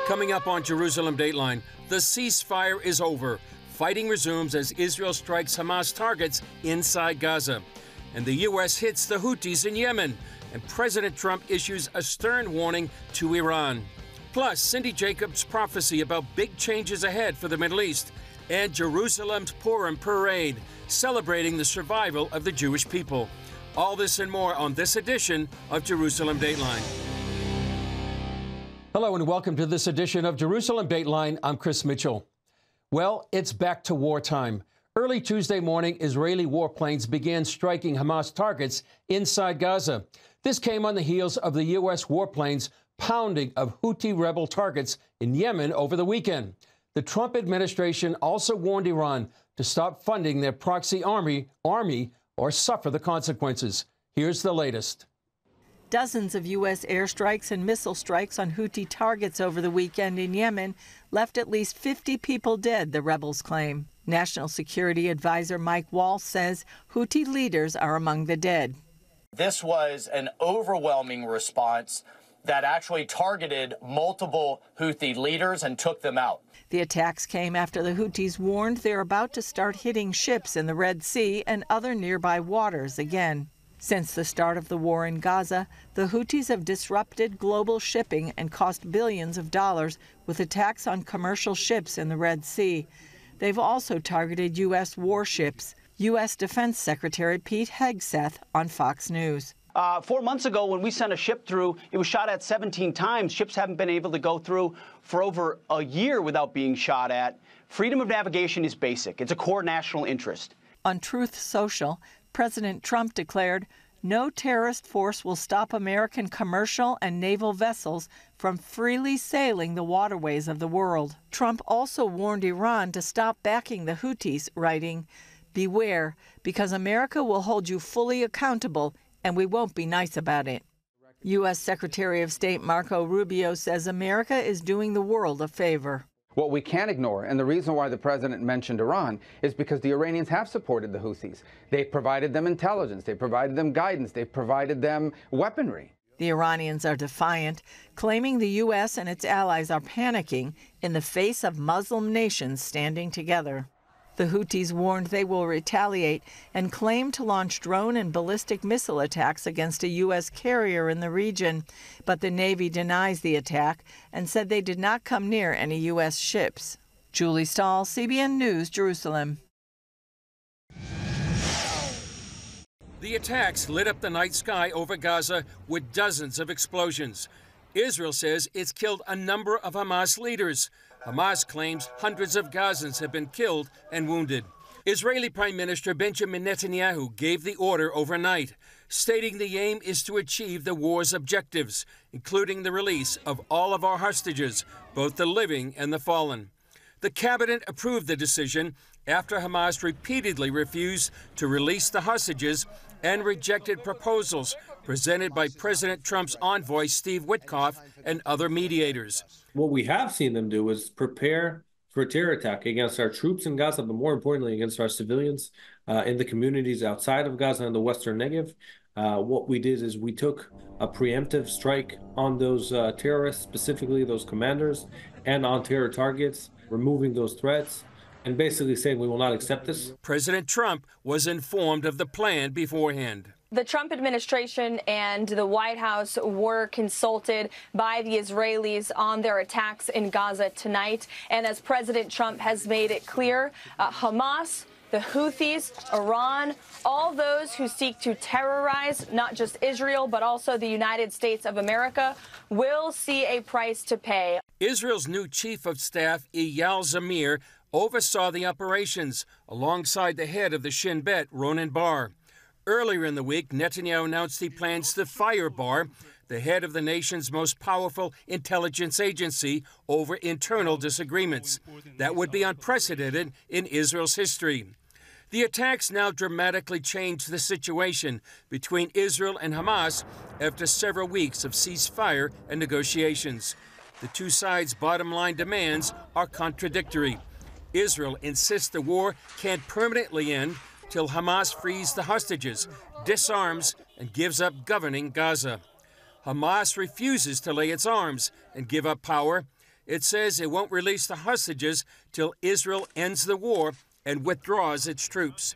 Coming up on Jerusalem Dateline, the ceasefire is over. Fighting resumes as Israel strikes Hamas targets inside Gaza. And the U.S. hits the Houthis in Yemen. And President Trump issues a stern warning to Iran. Plus, Cindy Jacobs' prophecy about big changes ahead for the Middle East. And Jerusalem's Purim parade, celebrating the survival of the Jewish people. All this and more on this edition of Jerusalem Dateline. Hello and welcome to this edition of Jerusalem Dateline. I'm Chris Mitchell. Well, it's back to wartime. Early Tuesday morning, Israeli warplanes began striking Hamas targets inside Gaza. This came on the heels of the U.S. warplanes pounding of Houthi rebel targets in Yemen over the weekend. The Trump administration also warned Iran to stop funding their proxy army or suffer the consequences. Here's the latest. Dozens of U.S. airstrikes and missile strikes on Houthi targets over the weekend in Yemen left at least 50 people dead, the rebels claim. National Security Advisor Mike Waltz says Houthi leaders are among the dead. This was an overwhelming response that actually targeted multiple Houthi leaders and took them out. The attacks came after the Houthis warned they're about to start hitting ships in the Red Sea and other nearby waters again. Since the start of the war in Gaza, the Houthis have disrupted global shipping and cost billions of dollars with attacks on commercial ships in the Red Sea. They've also targeted U.S. warships. U.S. Defense Secretary Pete Hegseth on Fox News. 4 months ago, when we sent a ship through, it was shot at 17 times. Ships haven't been able to go through for over a year without being shot at. Freedom of navigation is basic. It's a core national interest. On Truth Social, President Trump declared, "No terrorist force will stop American commercial and naval vessels from freely sailing the waterways of the world." Trump also warned Iran to stop backing the Houthis, writing, "Beware, because America will hold you fully accountable, and we won't be nice about it." U.S. Secretary of State Marco Rubio says America is doing the world a favor. What we can't ignore, and the reason why the president mentioned Iran, is because the Iranians have supported the Houthis. They've provided them intelligence, they've provided them guidance, they've provided them weaponry. The Iranians are defiant, claiming the U.S. and its allies are panicking in the face of Muslim nations standing together. The Houthis warned they will retaliate and claim to launch drone and ballistic missile attacks against a U.S. carrier in the region. But the Navy denies the attack and said they did not come near any U.S. ships. Julie Stahl, CBN News, Jerusalem. The attacks lit up the night sky over Gaza with dozens of explosions. Israel says it's killed a number of Hamas leaders. Hamas claims hundreds of Gazans have been killed and wounded. Israeli Prime Minister Benjamin Netanyahu gave the order overnight, stating the aim is to achieve the war's objectives, including the release of all of our hostages, both the living and the fallen. The cabinet approved the decision after Hamas repeatedly refused to release the hostages and rejected proposals presented by President Trump's envoy, Steve Witkoff, and other mediators. What we have seen them do is prepare for a terror attack against our troops in Gaza, but more importantly, against our civilians in the communities outside of Gaza and the Western Negev. What we did is we took a preemptive strike on those terrorists, specifically those commanders, and on terror targets, removing those threats, and basically saying we will not accept this. President Trump was informed of the plan beforehand. The Trump administration and the White House were consulted by the Israelis on their attacks in Gaza tonight. And as President Trump has made it clear, Hamas, the Houthis, Iran, all those who seek to terrorize not just Israel, but also the United States of America, will see a price to pay. Israel's new chief of staff, Eyal Zamir, oversaw the operations alongside the head of the Shin Bet, Ronen Bar. Earlier in the week, Netanyahu announced he plans to fire Bar, the head of the nation's most powerful intelligence agency, over internal disagreements. That would be unprecedented in Israel's history. The attacks now dramatically change the situation between Israel and Hamas after several weeks of ceasefire and negotiations. The two sides' bottom line demands are contradictory. Israel insists the war can't permanently end till Hamas frees the hostages, disarms, and gives up governing Gaza. Hamas refuses to lay its arms and give up power. It says it won't release the hostages till Israel ends the war and withdraws its troops.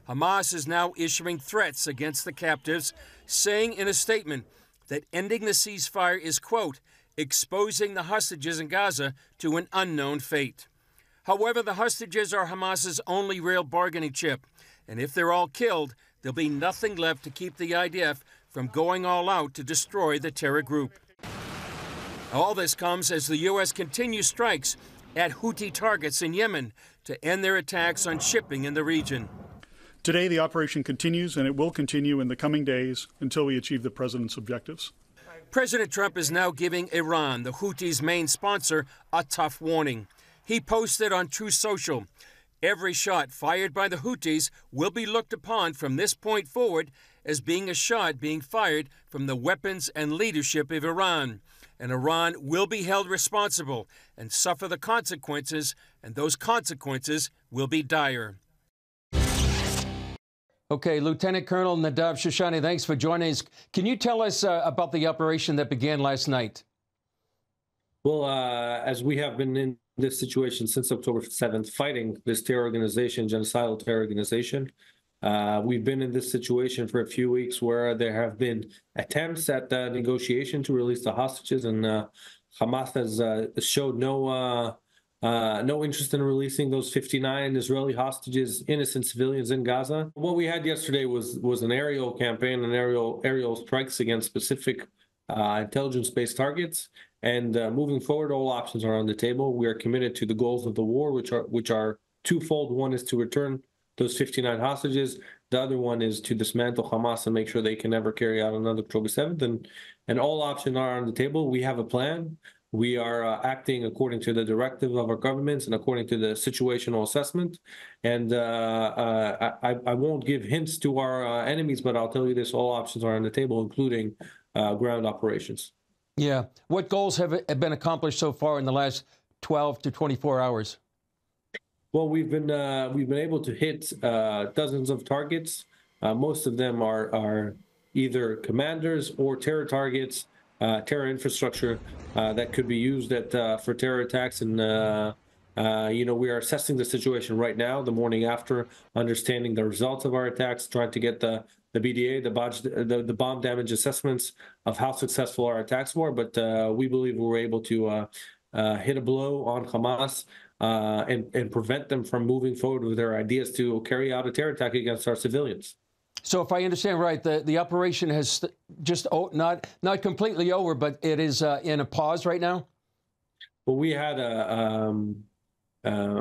Hamas is now issuing threats against the captives, saying in a statement that ending the ceasefire is, quote, exposing the hostages in Gaza to an unknown fate. However, the hostages are Hamas's only real bargaining chip, and if they're all killed, there'll be nothing left to keep the IDF from going all out to destroy the terror group. All this comes as the U.S. continues strikes at Houthi targets in Yemen to end their attacks on shipping in the region. Today, the operation continues, and it will continue in the coming days until we achieve the president's objectives. President Trump is now giving Iran, the Houthis' main sponsor, a tough warning. He posted on Truth Social, every shot fired by the Houthis will be looked upon from this point forward as being a shot being fired from the weapons and leadership of Iran. And Iran will be held responsible and suffer the consequences, and those consequences will be dire. Okay, Lieutenant Colonel Nadav Shoshani, thanks for joining us. Can you tell us about the operation that began last night? Well, as we have been in this situation since October 7th, fighting this terror organization, genocidal terror organization, we've been in this situation for a few weeks where there have been attempts at negotiation to release the hostages, and Hamas has showed no interest in releasing those 59 Israeli hostages, innocent civilians in Gaza. What we had yesterday was an aerial campaign, and aerial strikes against specific intelligence-based targets. And moving forward, all options are on the table. We are committed to the goals of the war, which are twofold. One is to return those 59 hostages. The other one is to dismantle Hamas and make sure they can never carry out another October 7th. And all options are on the table. We have a plan. We are acting according to the directive of our governments and according to the situational assessment. And I won't give hints to our enemies, but I'll tell you this, all options are on the table, including ground operations. Yeah. What goals have been accomplished so far in the last 12 to 24 hours? Well, we've been able to hit dozens of targets. Most of them are either commanders or terror targets, terror infrastructure that could be used for terror attacks. And we are assessing the situation right now, the morning after, understanding the results of our attacks, trying to get the BDA, the bomb damage assessments of how successful our attacks were. But we believe we were able to hit a blow on Hamas and prevent them from moving forward with their ideas to carry out a terror attack against our civilians. So if I understand right, the operation has just not completely over, but it is in a pause right now? Well, we had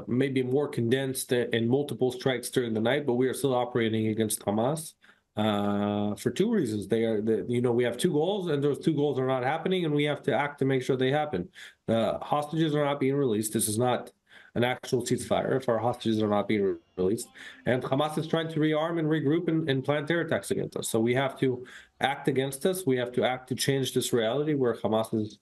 maybe more condensed and multiple strikes during the night, but we are still operating against Hamas for two reasons. We have two goals, and those two goals are not happening, and we have to act to make sure they happen. The hostages are not being released. This is not an actual ceasefire if our hostages are not being released. And Hamas is trying to rearm and regroup and plan terror attacks against us. So we have to act against us. We have to act to change this reality where Hamas is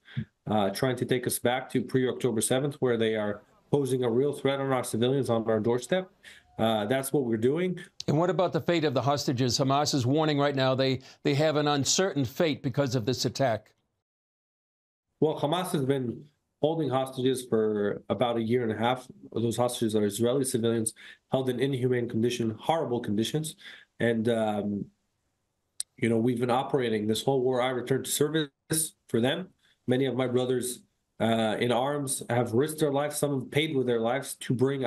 trying to take us back to pre-October 7th, where they are posing a real threat on our civilians on our doorstep. That's what we're doing. And what about the fate of the hostages? Hamas is warning right now they have an uncertain fate because of this attack. Well, Hamas has been holding hostages for about a year and a half. Those hostages are Israeli civilians held in inhumane condition, horrible conditions. And, we've been operating this whole war. I returned to service for them. Many of my brothers in arms have risked their lives. Some have paid with their lives to bring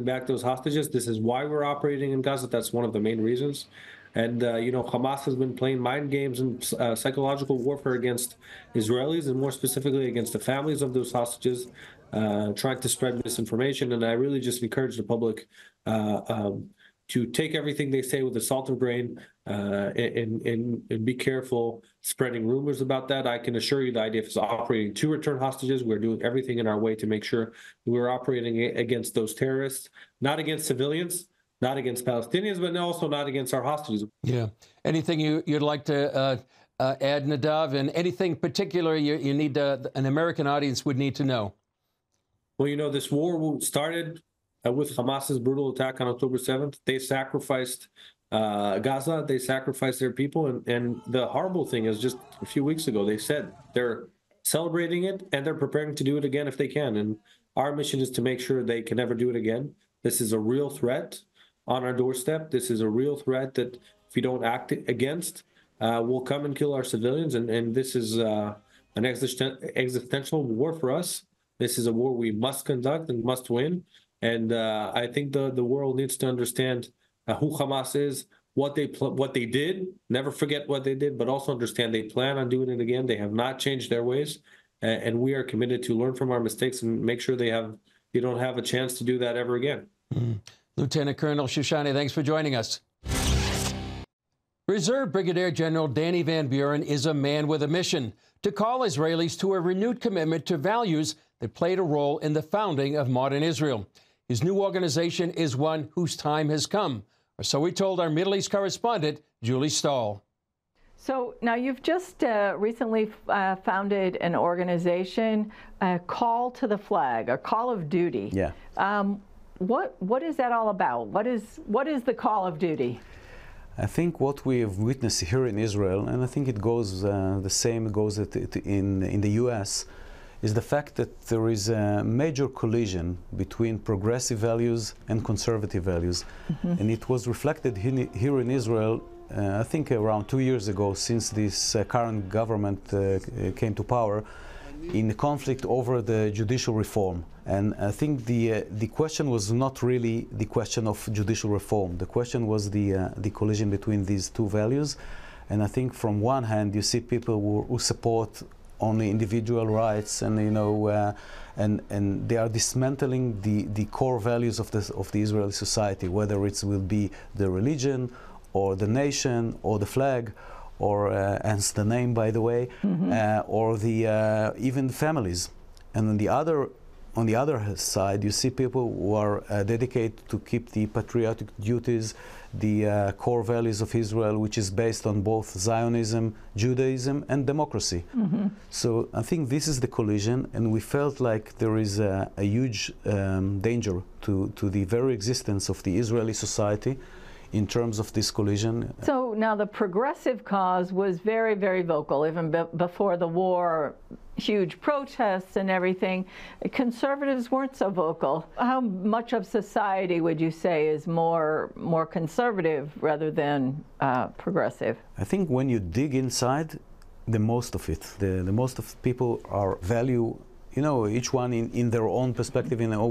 back those hostages. This is why we're operating in Gaza. That's one of the main reasons. And, Hamas has been playing mind games and psychological warfare against Israelis, and more specifically against the families of those hostages, trying to spread misinformation. And I really just encourage the public to take everything they say with a salt of grain and be careful spreading rumors about that. I can assure you the IDF is operating to return hostages. We're doing everything in our way to make sure we're operating against those terrorists, not against civilians, not against Palestinians, but also not against our hostages. Yeah. Anything you'd like to add, Nadav, and anything particular you need an American audience would need to know? Well, this war started with Hamas's brutal attack on October 7th. They sacrificed Gaza. They sacrificed their people. And the horrible thing is, just a few weeks ago, they said their celebrating it, and they're preparing to do it again if they can. And our mission is to make sure they can never do it again. This is a real threat on our doorstep. This is a real threat that if we don't act against, will come and kill our civilians. And this is an existential war for us. This is a war we must conduct and must win. And I think the world needs to understand who Hamas is, what they did. Never forget what they did, but also understand they plan on doing it again. They have not changed their ways, and we are committed to learn from our mistakes and make sure they don't have a chance to do that ever again. Lieutenant Colonel Shoshani, thanks for joining us. Reserve Brigadier General Danny Van Buren is a man with a mission to call Israelis to a renewed commitment to values that played a role in the founding of modern Israel. His new organization is one whose time has come, or so we told our Middle East correspondent, Julie Stahl. So now you've just recently founded an organization, Call to the Flag, a Call of Duty. Yeah. What is that all about? What is the Call of Duty? I think what we have witnessed here in Israel, and I think it goes the same goes in the U.S., is the fact that there is a major collision between progressive values and conservative values. Mm-hmm. And it was reflected here in Israel, I think around 2 years ago, since this current government came to power, in a conflict over the judicial reform. And I think the question was not really the question of judicial reform. The question was the collision between these two values. And I think from one hand, you see people who support only individual rights, and and they are dismantling the core values of the Israeli society, whether it will be the religion or the nation or the flag, or hence the name, by the way, mm-hmm. Or the even families. And on the other side, you see people who are dedicated to keep the patriotic duties, the core values of Israel, which is based on both Zionism, Judaism, and democracy. Mm-hmm. So I think this is the collision, and we felt like there is a huge danger to the very existence of the Israeli society in terms of this collision. So now the progressive cause was very, very vocal, even before the war, huge protests and everything. Conservatives weren't so vocal. How much of society would you say is more conservative rather than progressive? I think when you dig inside, the most of it, the most of people are value, each one in their own perspective, in a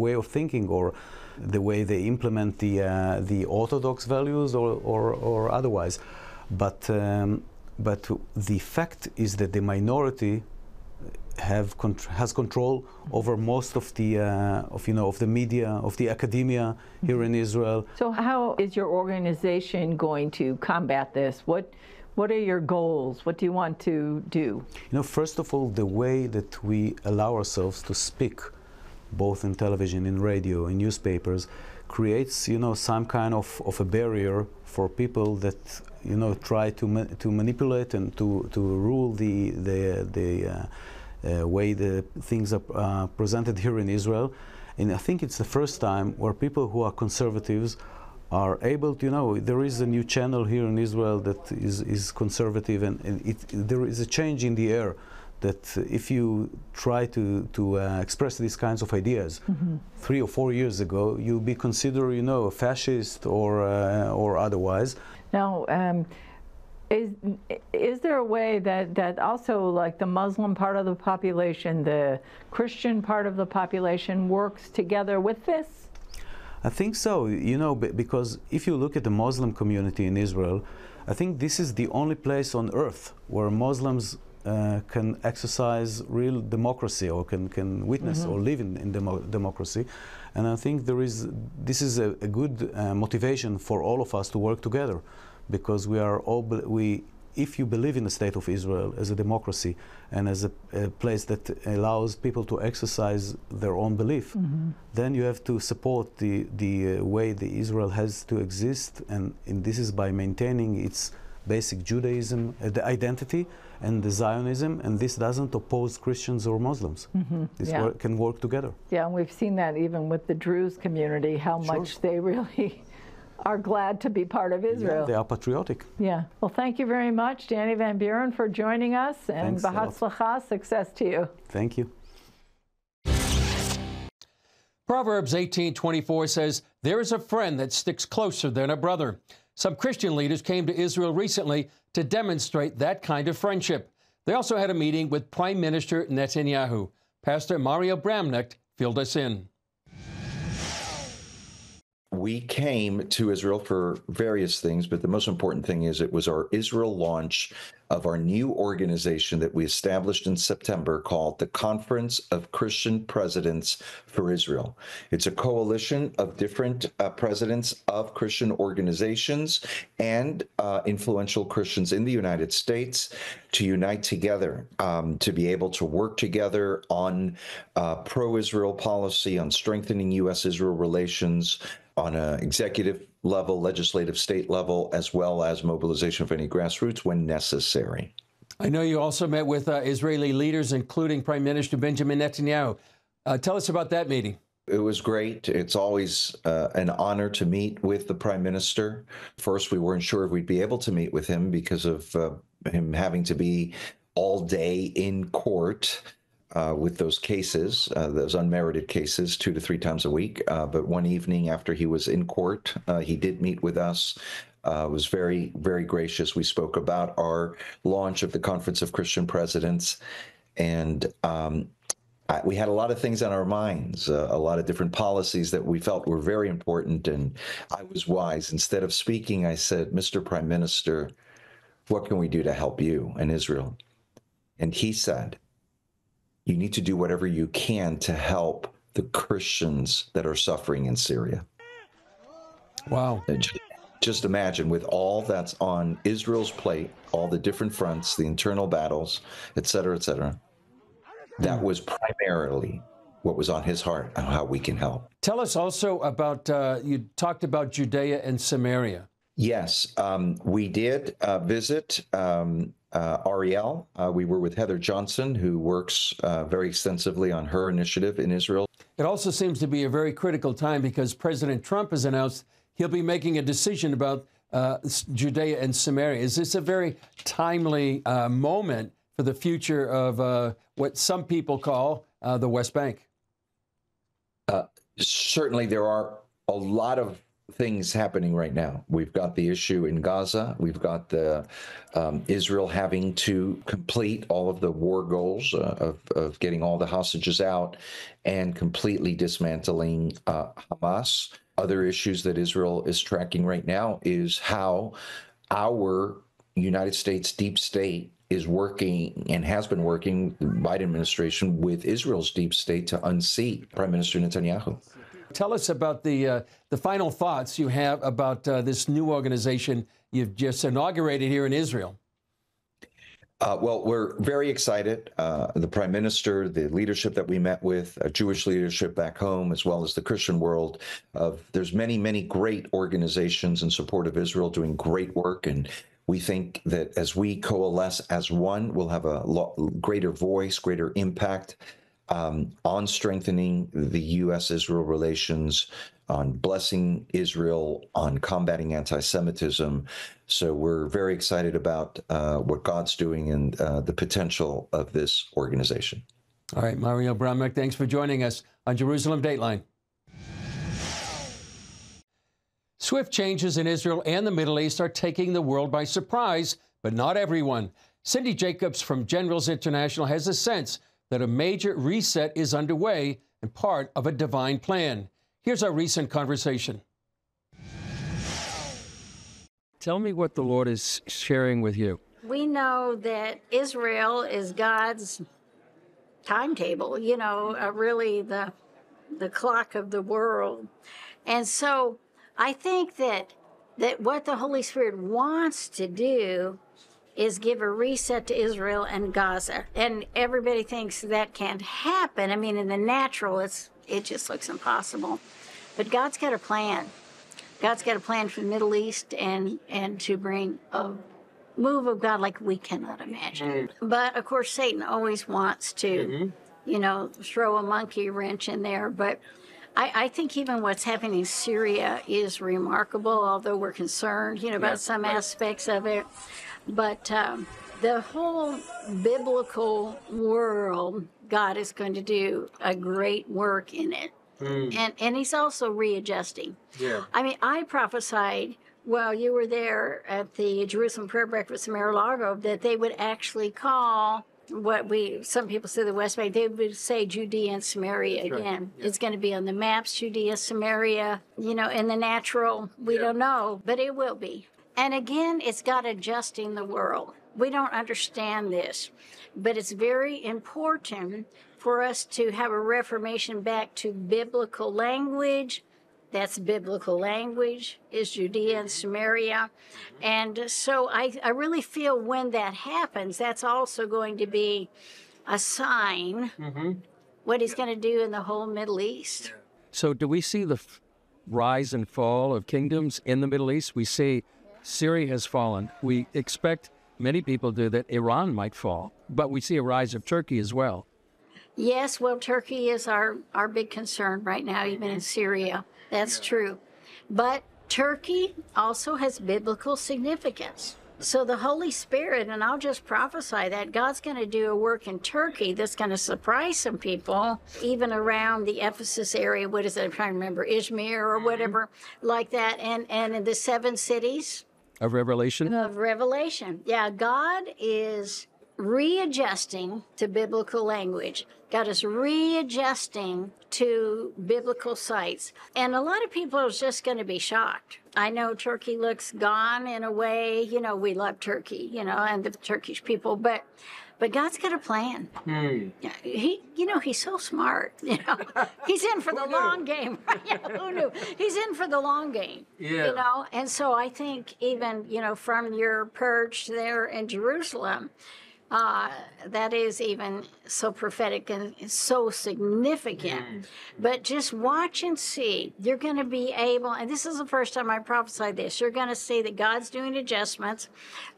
way of thinking, or the way they implement the orthodox values or otherwise. But the fact is that the minority has control over most of the of the media, of the academia here in Israel. So how is your organization going to combat this? What are your goals? What do you want to do? First of all, the way that we allow ourselves to speak, both in television, in radio, in newspapers, creates some kind of a barrier for people that try to manipulate and to rule the way the things are presented here in Israel. And I think it's the first time where people who are conservatives are able to, there is a new channel here in Israel that is conservative, and there is a change in the air, that if you try to express these kinds of ideas, mm-hmm. 3 or 4 years ago, you'll be considered, a fascist or otherwise. Now, is there a way that also, like, the Muslim part of the population, the Christian part of the population works together with this? I think so, because if you look at the Muslim community in Israel, I think this is the only place on earth where Muslims can exercise real democracy, or can witness mm-hmm. or live in democracy. And I think this is a good motivation for all of us to work together, because if you believe in the state of Israel as a democracy and as a place that allows people to exercise their own belief, mm-hmm. then you have to support the way the Israel has to exist, and this is by maintaining its basic Judaism, the identity, and the Zionism, and this doesn't oppose Christians or Muslims. Mm-hmm. This can work together. Yeah, and we've seen that even with the Druze community, how sure. much they really are glad to be part of Israel. Yeah, they are patriotic. Yeah. Well, thank you very much, Danny Van Buren, for joining us, and B'Hatzlacha, success to you. Thank you. Proverbs 18:24 says, "There is a friend that sticks closer than a brother." Some Christian leaders came to Israel recently to demonstrate that kind of friendship. They also had a meeting with Prime Minister Netanyahu. Pastor Mario Bramnick filled us in. We came to Israel for various things, but the most important thing is it was our Israel launch of our new organization that we established in September called the Conference of Christian Presidents for Israel. It's a coalition of different presidents of Christian organizations and influential Christians in the United States to unite together, to be able to work together on pro-Israel policy, on strengthening U.S.-Israel relations, on an executive level, legislative state level, as well as mobilization of any grassroots when necessary. I know you also met with Israeli leaders, including Prime Minister Benjamin Netanyahu. Tell us about that meeting. It was great. It's always an honor to meet with the Prime Minister. First, we weren't sure if we'd be able to meet with him because of him having to be all day in court with those cases, those unmerited cases, 2 to 3 times a week. But one evening after he was in court, he did meet with us, was very, very gracious. We spoke about our launch of the Conference of Christian Presidents, and we had a lot of things on our minds, a lot of different policies that we felt were very important, and I was wise. Instead of speaking, I said, "Mr. Prime Minister, what can we do to help you in Israel?" And he said, "You need to do whatever you can to help the Christians that are suffering in Syria." Wow. Just imagine, with all that's on Israel's plate, all the different fronts, the internal battles, et cetera, that was primarily what was on his heart and how we can help. Tell us also about, you talked about Judea and Samaria. Yes, we did visit Ariel. We were with Heather Johnson, who works very extensively on her initiative in Israel. It also seems to be a very critical time because President Trump has announced he'll be making a decision about Judea and Samaria. Is this a very timely moment for the future of what some people call the West Bank? Certainly, there are a lot of things happening right now. We've got the issue in Gaza. We've got the Israel having to complete all of the war goals of getting all the hostages out and completely dismantling Hamas. Other issues that Israel is tracking right now is how our United States deep state is working and has been working, the Biden administration, with Israel's deep state to unseat Prime Minister Netanyahu. Tell us about the final thoughts you have about this new organization you've just inaugurated here in Israel. Well, we're very excited. The Prime Minister, the leadership that we met with, Jewish leadership back home, as well as the Christian world. There's many, many great organizations in support of Israel doing great work. And we think that as we coalesce as one, we'll have a greater voice, greater impact on strengthening the U.S.-Israel relations, on blessing Israel, on combating anti-Semitism. So we're very excited about what God's doing and the potential of this organization. All right, Mario Bramnick, thanks for joining us on Jerusalem Dateline. Swift changes in Israel and the Middle East are taking the world by surprise, but not everyone. Cindy Jacobs from Generals International has a sense that a major reset is underway and part of a divine plan. Here's our recent conversation. Tell me what the Lord is sharing with you. We know that Israel is God's timetable, you know, really the clock of the world. And so I think that what the Holy Spirit wants to do is give a reset to Israel and Gaza. And everybody thinks that can't happen. I mean, in the natural, it just looks impossible. But God's got a plan. God's got a plan for the Middle East and to bring a move of God like we cannot imagine. But, of course, Satan always wants to, you know, throw a monkey wrench in there. But I think even what's happening in Syria is remarkable, although we're concerned, about some aspects of it. But the whole biblical world, God is going to do a great work in it. And he's also readjusting. Yeah. I mean, I prophesied, well, you were there at the Jerusalem Prayer Breakfast in Mar-a-Lago, that they would actually call what some people say the West Bank, they would say Judea and Samaria again. Yeah. It's going to be on the maps, Judea, Samaria, in the natural, we don't know, but it will be. And again, it's God adjusting the world. We don't understand this, but it's very important for us to have a reformation back to biblical language. That's biblical language, is Judea and Samaria. And so I really feel when that happens, that's also going to be a sign what he's going to do in the whole Middle East. So do we see the rise and fall of kingdoms in the Middle East? We see Syria has fallen. We expect, many people do, that Iran might fall. But we see a rise of Turkey as well. Yes, well, Turkey is our big concern right now, even in Syria. That's true. But Turkey also has biblical significance. So the Holy Spirit, and I'll just prophesy that God's going to do a work in Turkey that's going to surprise some people, even around the Ephesus area. What is it? I'm trying to remember, Izmir or whatever like that. And in the 7 cities. Of Revelation? Of Revelation. Yeah, God is readjusting to biblical language. God is readjusting to biblical sites. And a lot of people are just going to be shocked. I know Turkey looks gone in a way. We love Turkey, and the Turkish people, but God's got a plan. He's so smart. He's in for the long game. Who knew? He's in for the long game. Yeah. And so I think even from your perch there in Jerusalem, that is even so prophetic and so significant. But just watch and see. You're going to be able, and this is the first time I prophesied this, you're going to see that God's doing adjustments,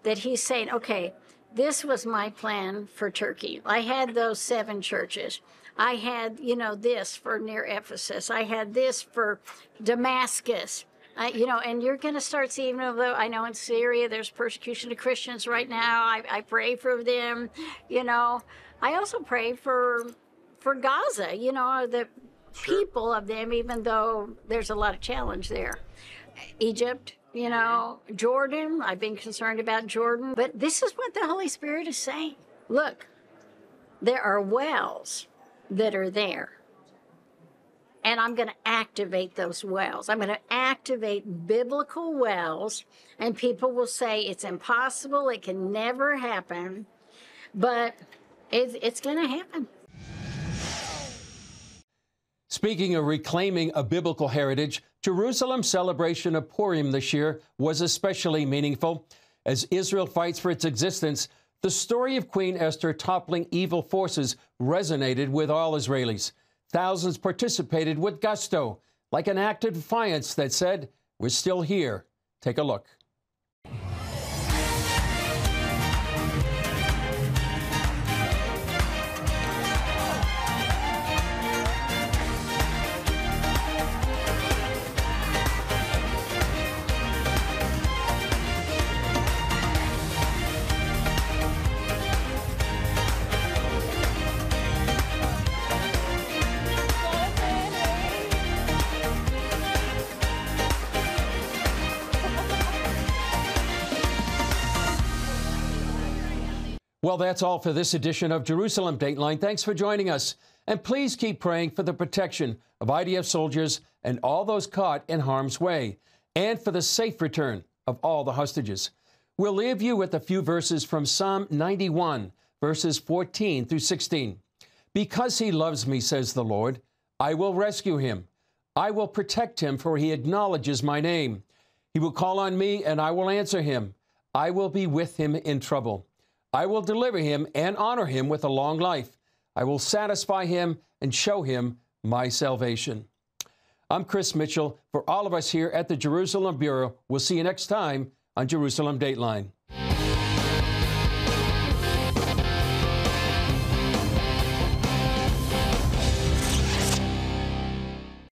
that he's saying, okay, this was my plan for Turkey. I had those 7 churches. I had, this for near Ephesus. I had this for Damascus. And you're going to start seeing, although I know in Syria there's persecution of Christians right now. I pray for them. I also pray for Gaza, the people of them, even though there's a lot of challenge there. Egypt, Jordan, I've been concerned about Jordan. But this is what the Holy Spirit is saying. Look, there are wells that are there. And I'm going to activate those wells. I'm going to activate biblical wells, and people will say it's impossible, it can never happen, but it's going to happen. Speaking of reclaiming a biblical heritage, Jerusalem's celebration of Purim this year was especially meaningful. As Israel fights for its existence, the story of Queen Esther toppling evil forces resonated with all Israelis. Thousands participated with gusto, like an act of defiance that said, "We're still here." Take a look. Well, that's all for this edition of Jerusalem Dateline. Thanks for joining us. And please keep praying for the protection of IDF soldiers and all those caught in harm's way, and for the safe return of all the hostages. We'll leave you with a few verses from Psalm 91, verses 14 through 16. Because he loves me, says the Lord, I will rescue him. I will protect him, for he acknowledges my name. He will call on me, and I will answer him. I will be with him in trouble. I will deliver him and honor him with a long life. I will satisfy him and show him my salvation. I'm Chris Mitchell. For all of us here at the Jerusalem Bureau, we'll see you next time on Jerusalem Dateline.